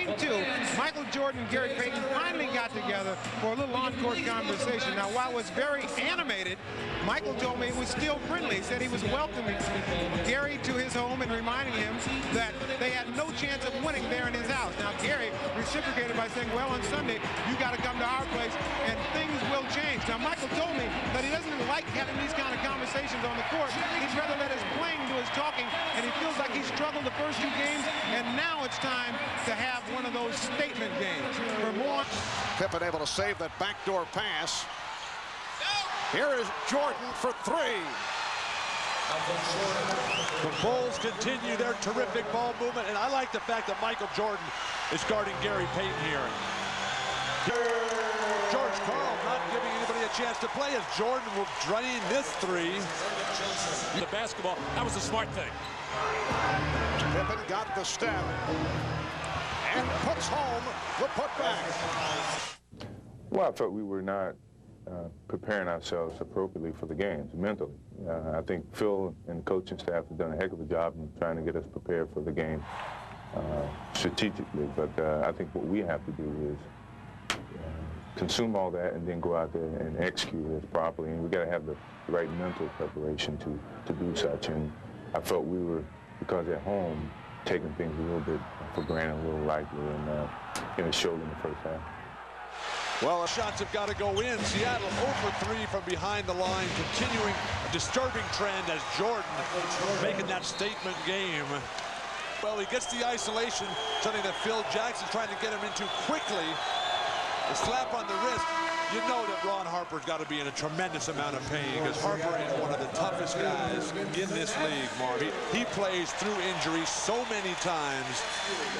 Game 2, Michael Jordan and Gary Payton finally got together for a little on-court conversation. Now, while it was very animated, Michael told me it was still friendly. He said he was welcoming Gary to his home and reminding him that they had no chance of winning there in his house. Now, Gary reciprocated by saying, well, on Sunday, you got to come to our place, and things will change. Now, Michael told me that he doesn't like having these kind of conversations on the court. He'd rather let his playing do his talking, and he feels like he struggled the first 2 games, and now it's time to have one of those statement games. For more, Pippen able to save that backdoor pass. Here is Jordan for 3. The Bulls continue their terrific ball movement, and I like the fact that Michael Jordan is guarding Gary Payton here. George Karl not giving anybody a chance to play as Jordan will drain this 3. The basketball, that was a smart thing. Pippen got the step and puts home the putback. Well, I thought we were not preparing ourselves appropriately for the games mentally. I think Phil and the coaching staff have done a heck of a job in trying to get us prepared for the game strategically. But I think what we have to do is consume all that and then go out there and execute it properly. And we got to have the right mental preparation to do such. And I felt we were, because at home, taking things a little bit for granted, a little lightly, and it showed in the first half. Well, the shots have got to go in. Seattle 0 for 3 from behind the line, continuing a disturbing trend as Jordan making that statement game. Well, he gets the isolation, something that Phil Jackson's trying to get him into quickly. The slap on the wrist. You know that Ron Harper's got to be in a tremendous amount of pain because Harper is one of the toughest guys in this league, Marv. He plays through injury so many times.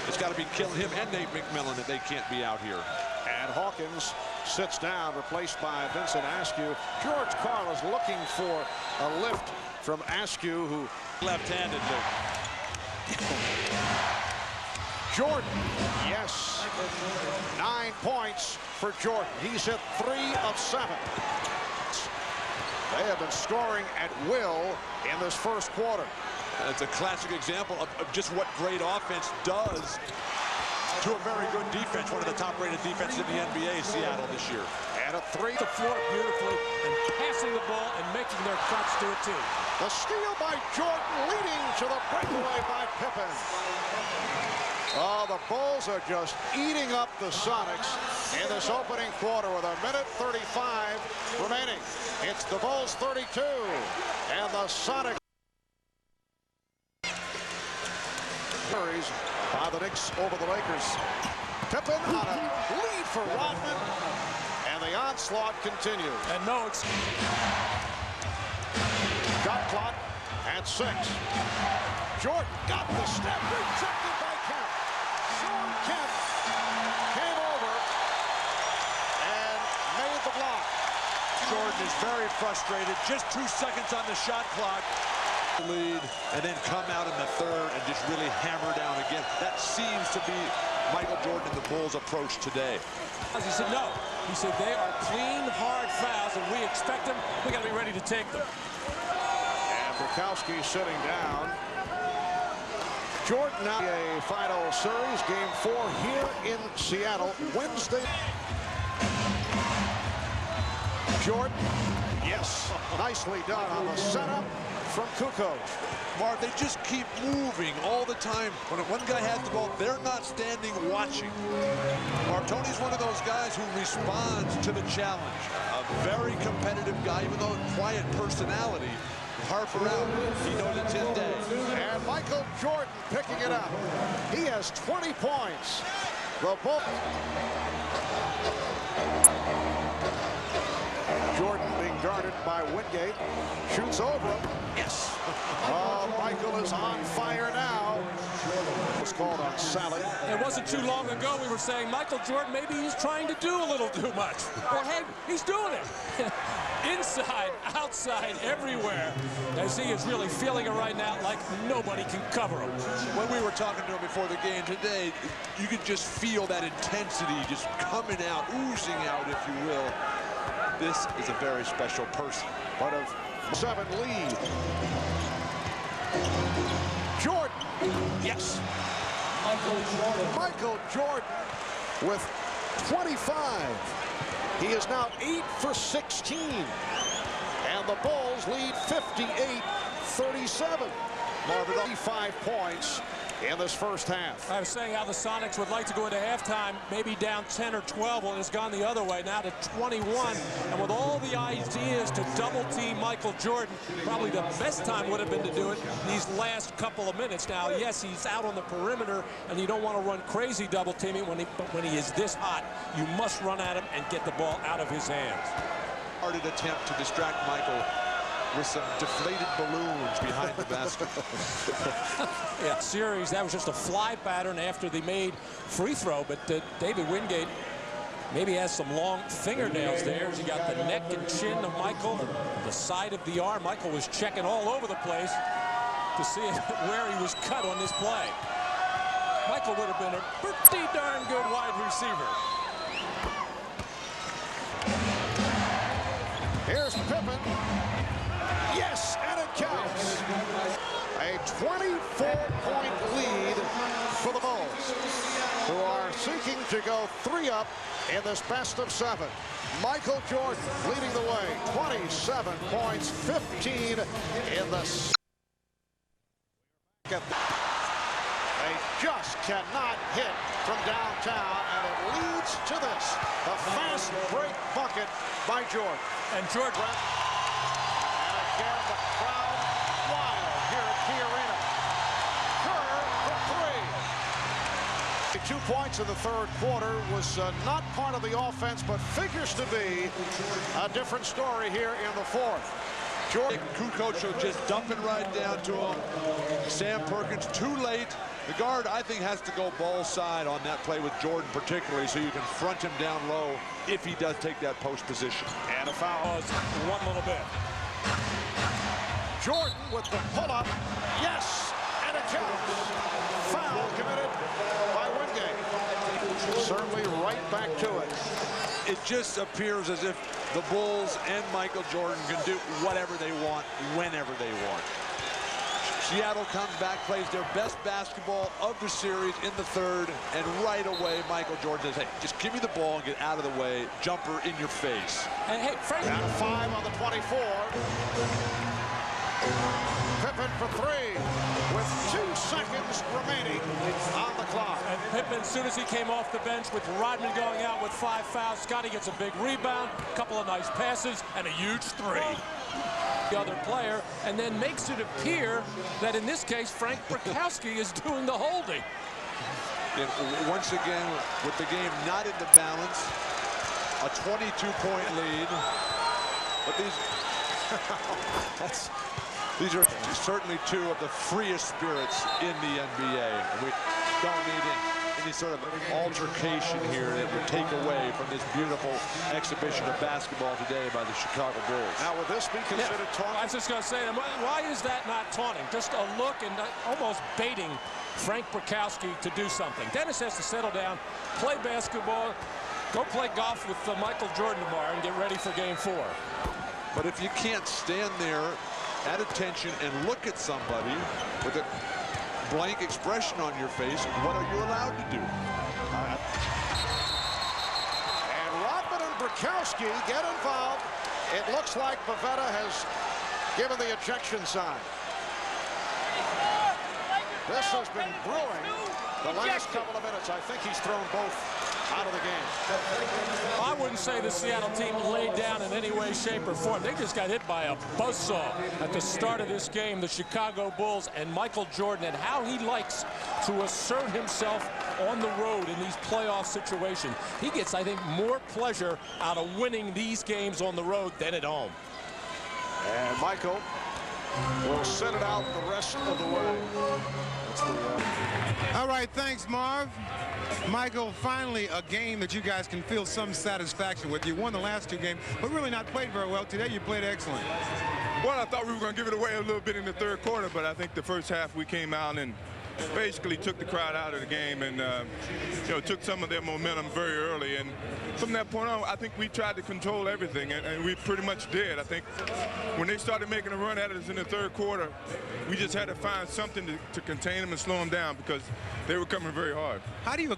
It's got to be killing him and Nate McMillan that they can't be out here. And Hawkins sits down, replaced by Vincent Askew. George Karl is looking for a lift from Askew, who left-handed. Jordan, yes, 9 points for Jordan. He's hit 3 of 7. They have been scoring at will in this first quarter. It's a classic example of just what great offense does to a very good defense. One of the top-rated defenses in the NBA, Seattle, this year. And a 3. The floor beautifully and passing the ball and making their cuts to it too. The steal by Jordan, leading to the breakaway by Pippen. Oh, the Bulls are just eating up the Sonics in this opening quarter with 1:35 remaining. It's the Bulls 32 and the Sonics. By the Knicks over the Lakers. Pippen on a lead for Rodman, and the onslaught continues. And no excuse. Shot clock at 6. Jordan got the step, rejected by Kemp. Sean Kemp came over and made the block. Jordan is very frustrated. Just 2 seconds on the shot clock. Lead and then come out in the third and just really hammer down again. That seems to be Michael Jordan and the Bulls' approach today. He said no. He said they are clean, hard fouls, and we expect them. We got to be ready to take them. And Bukowski sitting down. Jordan now a final series, game 4 here in Seattle Wednesday. Jordan, yes, nicely done on the setup from Kucoc. Marv, they just keep moving all the time. When one guy has the ball, they're not standing watching. Marv, Tony's one of those guys who responds to the challenge. A very competitive guy, even though a quiet personality. Harper out, he knows it's his day. And Michael Jordan picking it up. He has 20 points. The Bulls. Jordan being guarded by Wingate. Shoots over him. Yes. Oh, Michael is on fire now. It was called on Sally. It wasn't too long ago we were saying Michael Jordan, maybe he's trying to do a little too much. Well, hey, he's doing it. Inside, outside, everywhere. As he is really feeling it right now like nobody can cover him. When we were talking to him before the game today, you could just feel that intensity just coming out, oozing out, if you will. This is a very special person. But of 7 lead. Jordan. Yes. Michael Jordan with 25. He is now 8 for 16. And the Bulls lead 58-37. Marvin, 85 points in this first half. I was saying how the Sonics would like to go into halftime, maybe down 10 or 12. Well, it's gone the other way, now to 21. And with all the ideas to double-team Michael Jordan, probably the best time would have been to do it these last couple of minutes. Now, yes, he's out on the perimeter, and you don't want to run crazy double-teaming, but when he is this hot, you must run at him and get the ball out of his hands. Started attempt to distract Michael with some deflated balloons behind the basket. Yeah, series, that was just a fly pattern after the made free throw, but David Wingate maybe has some long fingernails there. He got the neck and chin of Michael, the side of the arm. Michael was checking all over the place to see where he was cut on this play. Michael would have been a pretty darn good wide receiver. Here's Pippen. Yes, and it counts. A 24-point lead for the Bulls, who are seeking to go 3 up in this best of 7. Michael Jordan leading the way, 27 points, 15 in the second. They just cannot hit from downtown, and it leads to this. The fast break bucket by Jordan. And Jordan. And again, the crowd wild here at Key Arena. Kerr for 3. 2 points in the third quarter was not part of the offense, but figures to be a different story here in the fourth. Jordan. Kucoc will just dump it right down to him. Sam Perkins too late. The guard, I think, has to go ball side on that play with Jordan particularly, so you can front him down low if he does take that post position. And a foul. One little bit. Jordan with the pull-up. Yes, and it counts. Foul committed by Wingate. Certainly right back to it. It just appears as if the Bulls and Michael Jordan can do whatever they want, whenever they want. Seattle comes back, plays their best basketball of the series in the third, and right away, Michael Jordan says, hey, just give me the ball and get out of the way. Jumper in your face. And hey, Frank. Down to 5 on the 24. Pippen for 3 with 2 seconds remaining on the clock. And Pippen, as soon as he came off the bench with Rodman going out with 5 fouls, Scottie gets a big rebound, a couple of nice passes, and a huge 3. The other player, and then makes it appear that in this case Frank Brakowski is doing the holding. And once again, with the game not in the balance, a 22-point lead. But these are certainly 2 of the freest spirits in the NBA. We don't need any sort of altercation here that would take away from this beautiful exhibition of basketball today by the Chicago Bulls. Now, would this be considered taunting? I was just going to say, why is that not taunting? Just a look and almost baiting Frank Brakowski to do something. Dennis has to settle down, play basketball, go play golf with Michael Jordan tomorrow and get ready for Game 4. But if you can't stand there at attention and look at somebody with a blank expression on your face, what are you allowed to do? And Rodman and Brakowski get involved. It looks like Pavetta has given the ejection sign. This has been brewing the last couple of minutes. I think he's thrown both out of the game. I wouldn't say the Seattle team laid down in any way, shape, or form. They just got hit by a buzzsaw at the start of this game, the Chicago Bulls and Michael Jordan, and how he likes to assert himself on the road in these playoff situations. He gets, I think, more pleasure out of winning these games on the road than at home. And Michael will sit it out the rest of the way. All right, thanks, Marv. Michael, finally a game that you guys can feel some satisfaction with. You won the last 2 games, but really not played very well. Today you played excellent. Well, I thought we were going to give it away a little bit in the third quarter, but I think the first half we came out and basically took the crowd out of the game and you know, took some of their momentum very early. And from that point on, I think we tried to control everything, and we pretty much did. I think when they started making a run at us in the third quarter, we just had to find something to contain them and slow them down because they were coming very hard. How do you